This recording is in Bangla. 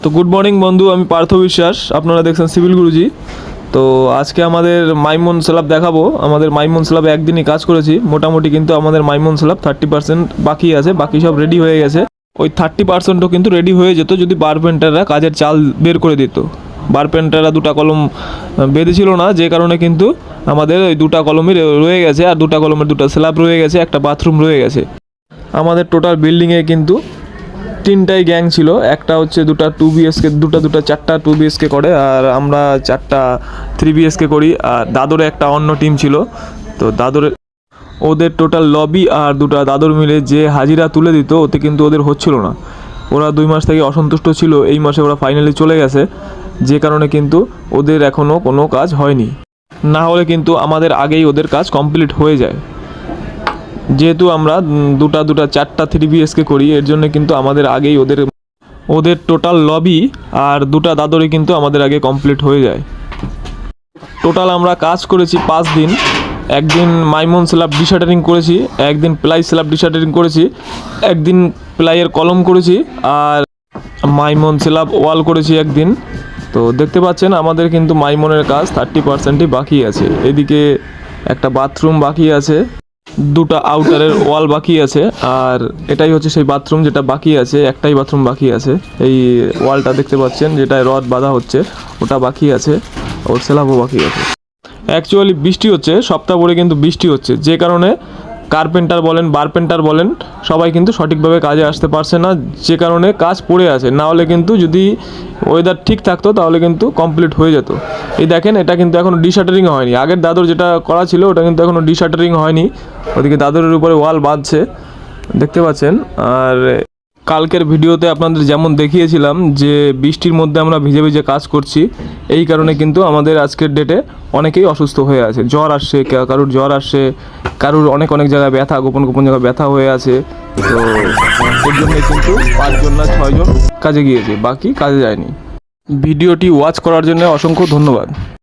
তো গুড মর্নিং বন্ধু, আমি পার্থ বিশ্বাস, আপনারা দেখছেন সিভিল গুরুজি। তো আজকে আমাদের মাইমন স্ল্যাব দেখাবো। আমাদের মাইমন স্ল্যাবে একদিনই কাজ করেছি মোটামুটি, কিন্তু আমাদের মাইমন স্ল্যাব 30% বাকি আছে, বাকি সব রেডি হয়ে গেছে। ওই 30%ও কিন্তু রেডি হয়ে যেত যদি বারপেন্টাররা কাজের চাল বের করে দিত। বারপেন্টাররা দুটা কলম বেঁধেছিল না, যে কারণে কিন্তু আমাদের ওই দুটা কলমই রয়ে গেছে, আর দুটা কলমের দুটা স্ল্যাব রয়ে গেছে, একটা বাথরুম রয়ে গেছে। আমাদের টোটাল বিল্ডিংয়ে কিন্তু তিনটাই গ্যাং ছিল। একটা হচ্ছে দুটা 2 BHK, দুটা চারটা 2 BHK করে, আর আমরা চারটা 3 BHK করি। আর দাদরে একটা অন্য টিম ছিল, তো দাদরে ওদের টোটাল লবি আর দুটা দাদর মিলে যে হাজিরা তুলে দিত, ওতে কিন্তু ওদের হচ্ছিল না। ওরা 2 মাস থেকে অসন্তুষ্ট ছিল, এই মাসে ওরা ফাইনালি চলে গেছে, যে কারণে কিন্তু ওদের এখনও কোনো কাজ হয়নি। না হলে কিন্তু আমাদের আগেই ওদের কাজ কমপ্লিট হয়ে যায়। যেহেতু আমরা দুটা চারটা 3 BHK করি, এর জন্য কিন্তু আমাদের আগেই ওদের টোটাল লবি আর দুটা দাদরে কিন্তু আমাদের আগে কমপ্লিট হয়ে যায়। টোটাল আমরা কাজ করেছি 5 দিন। একদিন মাইমন স্ল্যাব ডিশাটারিং করেছি, একদিন প্লাই স্ল্যাব ডিশাটারিং করেছি, একদিন প্লাইয়ের কলম করেছি, আর মাইমন স্ল্যাব ওয়াল করেছি একদিন। তো দেখতে পাচ্ছেন আমাদের কিন্তু মাইমনের কাজ 30%ই বাকি আছে। এদিকে একটা বাথরুম বাকি আছে, দুটা আউটারের ওয়াল বাকি আছে, আর এটাই হচ্ছে সেই বাথরুম যেটা বাকি আছে। একটাই বাথরুম বাকি আছে, এই ওয়ালটা দেখতে পাচ্ছেন যেটা রড বাঁধা হচ্ছে, ওটা বাকি আছে, ওর স্ল্যাবও বাকি আছে। অ্যাকচুয়ালি বৃষ্টি হচ্ছে, সপ্তাহ পরে কিন্তু বৃষ্টি হচ্ছে, যে কারণে কার্পেন্টার বলেন বারপেন্টার বলেন সবাই কিন্তু সঠিকভাবে কাজে আসতে পারছে না, যে কারণে কাজ পড়ে আছে। না হলে কিন্তু যদি ওয়েদার ঠিক থাকতো তাহলে কিন্তু কমপ্লিট হয়ে যেত। এই দেখেন, এটা কিন্তু এখনও ডিশাটারিং হয়নি। আগের দাদর যেটা করা ছিল ওটা কিন্তু এখনও ডিশাটারিং হয়নি। ওদিকে দাদরের উপরে ওয়াল বাঁধছে, দেখতে পাচ্ছেন। আর কালকের ভিডিওতে আপনাদের যেমন দেখিয়েছিলাম যে বৃষ্টির মধ্যে আমরা ভিজে ভিজে কাজ করছি, এই কারণে কিন্তু আমাদের আজকের ডেটে অনেকেই অসুস্থ হয়ে আছে। জ্বর আসছে, কারুর জ্বর আসছে, কারুর অনেক জায়গায় ব্যথা, গোপন জায়গায় ব্যথা হয়ে আছে। তো এর জন্যই কিন্তু 5 জন না 6 জন কাজে গিয়েছে, বাকি কাজে যায়নি। ভিডিওটি ওয়াচ করার জন্য অসংখ্য ধন্যবাদ।